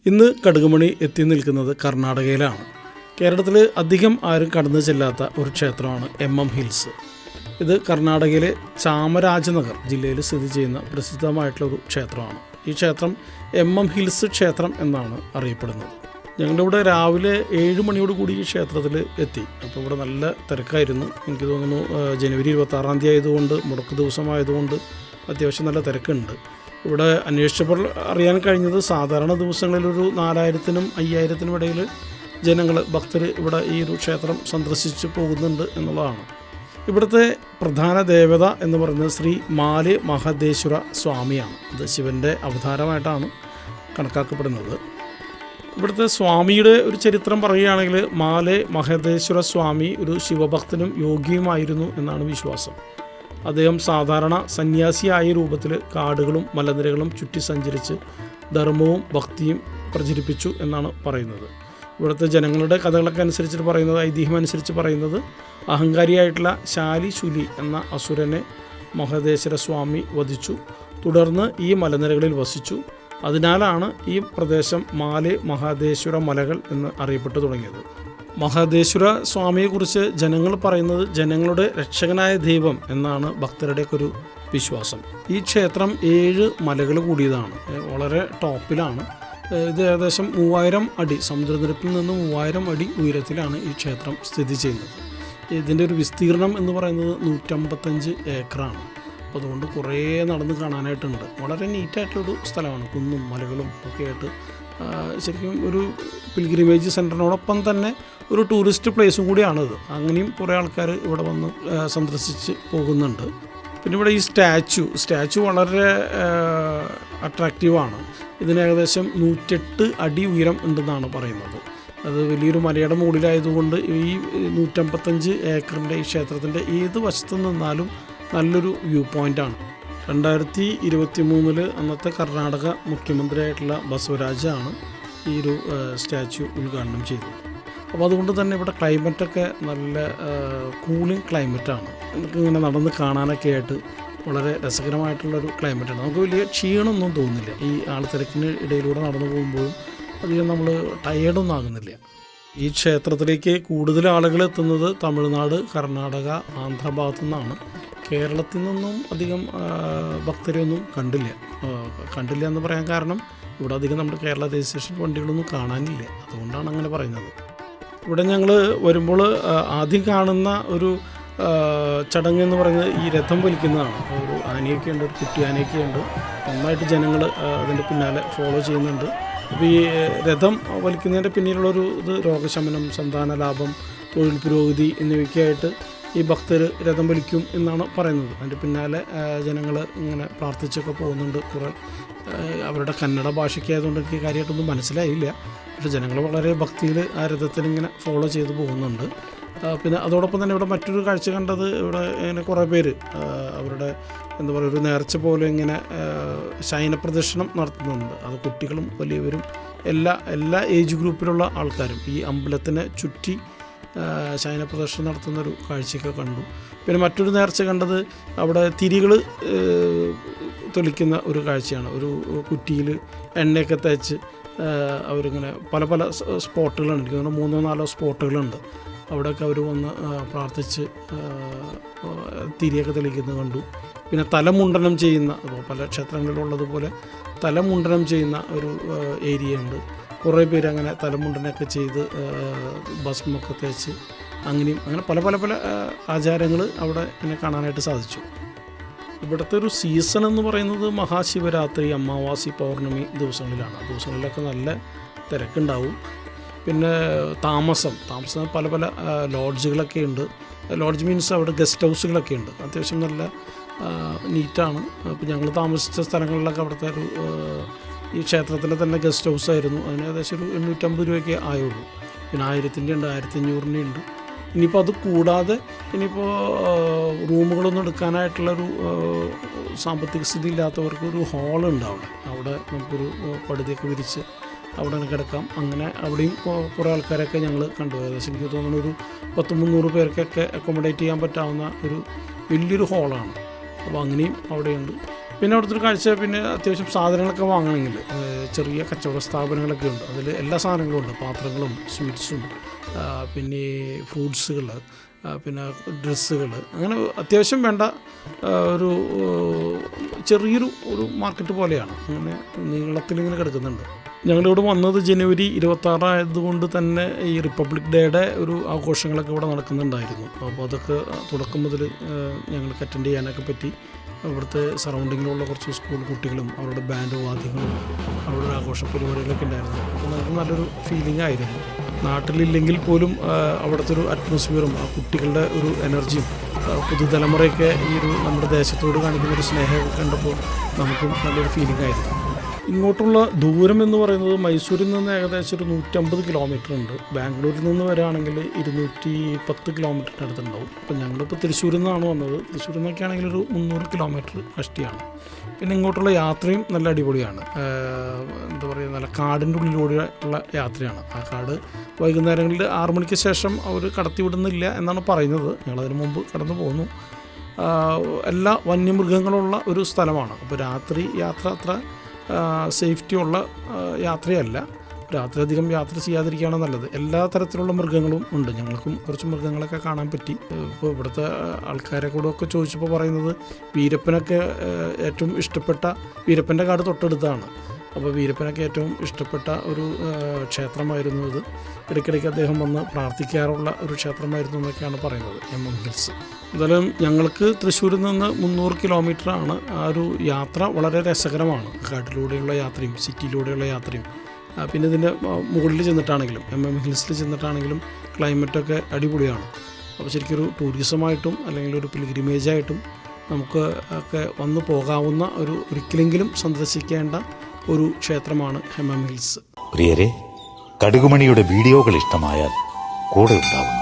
ഇന്ന് കടുകുമണി എത്തി നിൽക്കുന്നത് കർണാടകയിലാണ്. കേരളത്തിൽ അധികം ആരും കടന്നു ചെല്ലാത്ത ഒരു ക്ഷേത്രമാണ് MM ഹിൽസ്. ഇത് കർണാടകയിലെ ചാമരാജനഗർ ജില്ലയിൽ സ്ഥിതി ചെയ്യുന്ന പ്രസിദ്ധമായിട്ടുള്ളൊരു ക്ഷേത്രമാണ്. ഈ ക്ഷേത്രം MM ഹിൽസ് ക്ഷേത്രം എന്നാണ് അറിയപ്പെടുന്നത്. ഞങ്ങളിവിടെ രാവിലെ 7 മണിയോട് കൂടി ഈ ക്ഷേത്രത്തിൽ എത്തി. അപ്പോൾ ഇവിടെ നല്ല തിരക്കായിരുന്നു. എനിക്ക് തോന്നുന്നു ജനുവരി 26-ാം തീയതി ആയതുകൊണ്ട്, മുടക്ക് ദിവസമായതുകൊണ്ട് അത്യാവശ്യം നല്ല തിരക്കുണ്ട്. ഇവിടെ അന്വേഷിച്ചപ്പോൾ അറിയാൻ കഴിഞ്ഞത് സാധാരണ ദിവസങ്ങളിലൊരു 4000-നും 5000-നും ഇടയിൽ ഭക്തർ ഇവിടെ ഈ ഒരു ക്ഷേത്രം സന്ദർശിച്ച് പോകുന്നുണ്ട് എന്നുള്ളതാണ്. ഇവിടുത്തെ പ്രധാന ദേവത എന്ന് പറയുന്നത് ശ്രീ മാലെ മഹദേശ്വര സ്വാമിയാണ്. ഇത് ശിവൻ്റെ അവതാരമായിട്ടാണ് കണക്കാക്കപ്പെടുന്നത്. ഇവിടുത്തെ സ്വാമിയുടെ ഒരു ചരിത്രം പറയുകയാണെങ്കിൽ മാലെ മഹദേശ്വര സ്വാമി ഒരു ശിവഭക്തനും യോഗിയുമായിരുന്നു എന്നാണ് വിശ്വാസം. അദ്ദേഹം സാധാരണ സന്യാസിയായ രൂപത്തിൽ കാടുകളും മലനിരകളും ചുറ്റി സഞ്ചരിച്ച് ധർമ്മവും ഭക്തിയും പ്രചരിപ്പിച്ചു എന്നാണ് പറയുന്നത്. ഇവിടുത്തെ ജനങ്ങളുടെ കഥകളൊക്കെ അനുസരിച്ചിട്ട് പറയുന്നത്, ഐതിഹ്യം അനുസരിച്ച് പറയുന്നത്, അഹങ്കാരിയായിട്ടുള്ള ശാലിശുലി എന്ന അസുരനെ മഹദേശ്വര സ്വാമി വധിച്ചു. തുടർന്ന് ഈ മലനിരകളിൽ വസിച്ചു. അതിനാലാണ് ഈ പ്രദേശം മാലെ മഹദേശ്വര മലകൾ എന്ന് അറിയപ്പെട്ടു തുടങ്ങിയത്. മഹദേശ്വര സ്വാമിയെക്കുറിച്ച് ജനങ്ങൾ പറയുന്നത് ജനങ്ങളുടെ രക്ഷകനായ ദൈവം എന്നാണ് ഭക്തരുടെയൊക്കെ ഒരു വിശ്വാസം. ഈ ക്ഷേത്രം 7 മലകൾ കൂടിയതാണ്. വളരെ ടോപ്പിലാണ്. ഇത് ഏകദേശം 3000 അടി, സമുദ്രനിരപ്പിൽ നിന്ന് 3000 അടി ഉയരത്തിലാണ് ഈ ക്ഷേത്രം സ്ഥിതി ചെയ്യുന്നത്. ഇതിൻ്റെ ഒരു വിസ്തീർണം എന്ന് പറയുന്നത് 155 ഏക്കറാണ്. അപ്പോൾ അതുകൊണ്ട് കുറേ നടന്ന് കാണാനായിട്ടുണ്ട്. വളരെ നീറ്റായിട്ടുള്ളൊരു സ്ഥലമാണ്. കുന്നും മലകളും ഒക്കെ ആയിട്ട് ശരിക്കും ഒരു പിൽഗ്രിമേജ് സെൻറ്ററിനോടൊപ്പം തന്നെ ഒരു ടൂറിസ്റ്റ് പ്ലേസും കൂടിയാണിത്. അങ്ങനെയും കുറേ ആൾക്കാർ ഇവിടെ വന്ന് സന്ദർശിച്ച് പോകുന്നുണ്ട്. പിന്നെ ഇവിടെ ഈ സ്റ്റാച്ചു വളരെ അട്രാക്റ്റീവാണ്. ഇതിന് ഏകദേശം 108 അടി ഉയരം ഉണ്ടെന്നാണ് പറയുന്നത്. അത് വലിയൊരു മലയുടെ മുകളിലായതുകൊണ്ട് ഈ 155 ഏക്കറിൻ്റെ ഈ ക്ഷേത്രത്തിൻ്റെ ഏത് വശത്തു നിന്നാലും നല്ലൊരു വ്യൂ പോയിൻ്റാണ്. 2023 അന്നത്തെ കർണാടക മുഖ്യമന്ത്രിയായിട്ടുള്ള ബസവരാജാണ് ഈ ഒരു സ്റ്റാച്യു ഉദ്ഘാടനം ചെയ്തത്. അപ്പോൾ അതുകൊണ്ട് തന്നെ ഇവിടെ ക്ലൈമറ്റൊക്കെ നല്ല കൂളിംഗ് ക്ലൈമറ്റാണ്. നമുക്കിങ്ങനെ നടന്ന് കാണാനൊക്കെ ആയിട്ട് വളരെ രസകരമായിട്ടുള്ളൊരു ക്ലൈമറ്റാണ്. നമുക്ക് വലിയ ക്ഷീണമൊന്നും തോന്നുന്നില്ല. ഈ ആൾത്തിരക്കിന് ഇടയിലൂടെ നടന്നു പോകുമ്പോഴും അധികം നമ്മൾ ടയേർഡൊന്നും ആകുന്നില്ല. ഈ ക്ഷേത്രത്തിലേക്ക് കൂടുതൽ ആളുകൾ എത്തുന്നത് തമിഴ്നാട്, കർണാടക, ആന്ധ്ര ഭാഗത്തു നിന്നാണ്. കേരളത്തിൽ നിന്നൊന്നും അധികം ഭക്തരെയൊന്നും കണ്ടില്ല എന്ന് പറയാൻ കാരണം ഇവിടെ അധികം നമ്മുടെ കേരള രജിസ്ട്രേഷൻ വണ്ടികളൊന്നും കാണാനില്ല. അതുകൊണ്ടാണ് അങ്ങനെ പറയുന്നത്. ഇവിടെ ഞങ്ങൾ വരുമ്പോൾ ആദ്യം കാണുന്ന ഒരു ചടങ്ങ് എന്ന് പറയുന്നത് ഈ രഥം വലിക്കുന്നതാണ്. ഒരു ആനയൊക്കെയുണ്ട്, ഒരു കുട്ടി ആനയൊക്കെയുണ്ട്. നന്നായിട്ട് ജനങ്ങൾ അതിൻ്റെ പിന്നാലെ ഫോളോ ചെയ്യുന്നുണ്ട്. അപ്പോൾ ഈ രഥം വലിക്കുന്നതിൻ്റെ പിന്നിലുള്ളൊരു ഇത് രോഗശമനം, സന്താന ലാഭം, തൊഴിൽ പുരോഗതി എന്നിവയ്ക്കായിട്ട് ഈ ഭക്തർ രഥം വലിക്കും എന്നാണ് പറയുന്നത്. അതിൻ്റെ പിന്നാലെ ജനങ്ങൾ ഇങ്ങനെ പ്രാർത്ഥിച്ചൊക്കെ പോകുന്നുണ്ട്. കുറേ അവരുടെ കന്നഡ ഭാഷയ്ക്കായതുകൊണ്ട് എനിക്ക് കാര്യമായിട്ടൊന്നും മനസ്സിലായില്ല. പക്ഷേ ജനങ്ങൾ വളരെ ഭക്തിയിൽ ആ രഥത്തിൽ ഇങ്ങനെ ഫോളോ ചെയ്ത് പോകുന്നുണ്ട്. പിന്നെ അതോടൊപ്പം തന്നെ ഇവിടെ മറ്റൊരു കാഴ്ച കണ്ടത്, ഇവിടെ ഇങ്ങനെ കുറേ പേര് അവരുടെ എന്താ പറയുക, ഒരു നേർച്ച പോലെ ഇങ്ങനെ ശയനപ്രദക്ഷിണം നടത്തുന്നുണ്ട്. അത് കുട്ടികളും വലിയവരും എല്ലാ ഏജ് ഗ്രൂപ്പിലുള്ള ആൾക്കാരും ഈ അമ്പലത്തിനെ ചുറ്റി ശയനപ്രദർശനം നടത്തുന്നൊരു കാഴ്ചയൊക്കെ കണ്ടു. പിന്നെ മറ്റൊരു നേർച്ച കണ്ടത് അവിടെ തിരികൾ തെളിക്കുന്ന ഒരു കാഴ്ചയാണ്. ഒരു കുറ്റിയിൽ എണ്ണയൊക്കെ തേച്ച് അവരിങ്ങനെ പല സ്പോട്ടുകളുണ്ട്. എനിക്ക് തോന്നുന്നു 3-4 സ്പോട്ടുകളുണ്ട്. അവിടെയൊക്കെ അവർ വന്ന് പ്രാർത്ഥിച്ച് തിരിയൊക്കെ തെളിക്കുന്നത് കണ്ടു. പിന്നെ തലമുണ്ടനം ചെയ്യുന്ന, പല ക്ഷേത്രങ്ങളിലുള്ളതുപോലെ തലമുണ്ടനം ചെയ്യുന്ന ഒരു ഏരിയ ഉണ്ട്. കുറേ പേര് അങ്ങനെ തലമുണ്ടനൊക്കെ ചെയ്ത് ഭസ്മൊക്കെ തേച്ച് അങ്ങനെ പല ആചാരങ്ങൾ അവിടെ എന്നെ കാണാനായിട്ട് സാധിച്ചു. ഇവിടുത്തെ ഒരു സീസൺ എന്ന് പറയുന്നത് മഹാശിവരാത്രി, അമാവാസി, പൗർണമി ദിവസങ്ങളിലാണ്. ആ ദിവസങ്ങളിലൊക്കെ നല്ല തിരക്കുണ്ടാവും. പിന്നെ താമസം പല ലോഡ്ജുകളൊക്കെ ഉണ്ട്. ലോഡ്ജ് മീൻസ് അവിടെ ഗസ്റ്റ് ഹൗസുകളൊക്കെ ഉണ്ട്. അത്യാവശ്യം നല്ല നീറ്റാണ്. അപ്പോൾ ഞങ്ങൾ താമസിച്ച സ്ഥലങ്ങളിലൊക്കെ അവിടുത്തെ ഒരു ഈ ക്ഷേത്രത്തിലെ തന്നെ ഗസ്റ്റ് ഹൗസ് ആയിരുന്നു. അതിന് ഏകദേശം ഒരു 850 രൂപയ്ക്ക് ആയുള്ളൂ. പിന്നെ 1000-ൻ്റെ ഉണ്ട്, 1500-ൻ്റെ ഉണ്ട്. ഇനിയിപ്പോൾ അത് കൂടാതെ ഇനിയിപ്പോൾ റൂമുകളൊന്നും എടുക്കാനായിട്ടുള്ളൊരു സാമ്പത്തിക സ്ഥിതി ഇല്ലാത്തവർക്ക് ഒരു ഹാളുണ്ട്. അവിടെ നമുക്കൊരു പടുതിയൊക്കെ വിരിച്ച് അവിടെ കിടക്കാം. അങ്ങനെ അവിടെയും കുറേ ആൾക്കാരൊക്കെ ഞങ്ങൾ കണ്ടു. ഏകദേശം എനിക്ക് തോന്നുന്നു ഒരു 100-300 പേർക്കൊക്കെ അക്കോമഡേറ്റ് ചെയ്യാൻ പറ്റാവുന്ന ഒരു വലിയൊരു ഹാളാണ്. അപ്പോൾ അങ്ങനെയും അവിടെയുണ്ട്. പിന്നെ അവിടുത്തെ ഒരു കാഴ്ച, പിന്നെ അത്യാവശ്യം സാധനങ്ങളൊക്കെ വാങ്ങണമെങ്കിൽ ചെറിയ കച്ചവട സ്ഥാപനങ്ങളൊക്കെ ഉണ്ട്. അതിൽ എല്ലാ സാധനങ്ങളും ഉണ്ട്, പാത്രങ്ങളും സ്വീറ്റ്സും പിന്നെ ഫ്രൂട്ട്സുകൾ, പിന്നെ ഡ്രസ്സുകൾ, അങ്ങനെ അത്യാവശ്യം വേണ്ട ഒരു ചെറിയൊരു മാർക്കറ്റ് പോലെയാണ്. അങ്ങനെ നീളത്തിലിങ്ങനെ കിടക്കുന്നുണ്ട്. ഞങ്ങളിവിടെ വന്നത് ജനുവരി 26 ആയതുകൊണ്ട് തന്നെ ഈ റിപ്പബ്ലിക് ഡേയുടെ ഒരു ആഘോഷങ്ങളൊക്കെ ഇവിടെ നടക്കുന്നുണ്ടായിരുന്നു. അപ്പോൾ അതൊക്കെ തുടക്കം മുതൽ ഞങ്ങൾക്ക് അറ്റൻഡ് ചെയ്യാനൊക്കെ പറ്റി. ഇവിടുത്തെ സറൗണ്ടിങ്ങിലുള്ള കുറച്ച് സ്കൂൾ കുട്ടികളും അവരുടെ ബാൻഡ് വാദ്യങ്ങളും അവരുടെ ആഘോഷ പരിപാടികളൊക്കെ ഉണ്ടായിരുന്നു. അപ്പോൾ നമുക്ക് നല്ലൊരു ഫീലിംഗ് ആയിരുന്നു. നാട്ടിലില്ലെങ്കിൽ പോലും അവിടുത്തെ ഒരു അറ്റ്മോസ്ഫിയറും ആ കുട്ടികളുടെ ഒരു എനർജിയും പുതുതലമുറയൊക്കെ ഈ ഒരു നമ്മുടെ ദേശത്തോട് കാണിക്കുന്നൊരു സ്നേഹമൊക്കെ കണ്ടപ്പോൾ നമുക്കും നല്ലൊരു ഫീലിംഗ് ആയിരുന്നു. ഇങ്ങോട്ടുള്ള ദൂരം എന്ന് പറയുന്നത് മൈസൂരിൽ നിന്ന് ഏകദേശം ഒരു 150 കിലോമീറ്റർ ഉണ്ട്. ബാംഗ്ലൂരിൽ നിന്ന് വരികയാണെങ്കിൽ 210 കിലോമീറ്ററിൻ്റെ അടുത്തുണ്ടാവും. അപ്പോൾ ഞങ്ങളിപ്പോൾ തൃശ്ശൂരിൽ നിന്നാണ് വന്നത്. തൃശ്ശൂരിൽ നിന്നൊക്കെ ആണെങ്കിൽ ഒരു 300 കിലോമീറ്റർ കഷ്ടിയാണ്. പിന്നെ ഇങ്ങോട്ടുള്ള യാത്രയും നല്ല അടിപൊളിയാണ്. എന്താ പറയുക, നല്ല കാടിൻ്റെ ഉള്ളിലൂടെ ഉള്ള യാത്രയാണ്. ആ കാട് വൈകുന്നേരങ്ങളിൽ 6 മണിക്ക് ശേഷം അവർ കടത്തിവിടുന്നില്ല എന്നാണ് പറയുന്നത്. ഞങ്ങളതിന് മുമ്പ് കടന്നു പോന്നു. എല്ലാ വന്യമൃഗങ്ങളുള്ള ഒരു സ്ഥലമാണ്. അപ്പോൾ രാത്രി യാത്ര അത്ര സേഫ്റ്റിയുള്ള യാത്രയല്ല. രാത്രി അധികം യാത്ര ചെയ്യാതിരിക്കുകയാണ് നല്ലത്. എല്ലാ തരത്തിലുള്ള മൃഗങ്ങളും ഉണ്ട്. ഞങ്ങൾക്കും കുറച്ച് മൃഗങ്ങളൊക്കെ കാണാൻ പറ്റി. ഇപ്പോൾ ഇവിടുത്തെ ആൾക്കാരെ കൂടെ ഒക്കെ ചോദിച്ചപ്പോൾ പറയുന്നത് വീരപ്പനൊക്കെ ഏറ്റവും ഇഷ്ടപ്പെട്ട, വീരപ്പൻ്റെ കാട് തൊട്ടടുത്താണ്. അപ്പോൾ വീരപ്പനൊക്കെ ഏറ്റവും ഇഷ്ടപ്പെട്ട ഒരു ക്ഷേത്രമായിരുന്നു ഇത്. ഇടയ്ക്കിടയ്ക്ക് അദ്ദേഹം വന്ന് പ്രാർത്ഥിക്കാറുള്ള ഒരു ക്ഷേത്രമായിരുന്നു എന്നൊക്കെയാണ് പറയുന്നത് MM ഹിൽസ്. എന്തായാലും ഞങ്ങൾക്ക് തൃശ്ശൂരിൽ നിന്ന് 300 കിലോമീറ്ററാണ്. ആ ഒരു യാത്ര വളരെ രസകരമാണ്. കാട്ടിലൂടെയുള്ള യാത്രയും സിറ്റിയിലൂടെയുള്ള യാത്രയും. പിന്നെ ഇതിൻ്റെ മുകളിൽ ചെന്നിട്ടാണെങ്കിലും MM ഹിൽസിൽ ചെന്നിട്ടാണെങ്കിലും ക്ലൈമറ്റൊക്കെ അടിപൊളിയാണ്. അപ്പോൾ ശരിക്കൊരു ടൂറിസമായിട്ടും അല്ലെങ്കിൽ ഒരു പിൽഗ്രിമേജായിട്ടും നമുക്ക് ഒക്കെ വന്നു പോകാവുന്ന ഒരിക്കലെങ്കിലും സന്ദർശിക്കേണ്ട ഒരു ക്ഷേത്രമാണ് MM ഹിൽസ്. പ്രിയരെ, കടുകുമണിയുടെ വീഡിയോകൾ ഇഷ്ടമായാൽ കൂടെ ഉണ്ടാവുന്നു.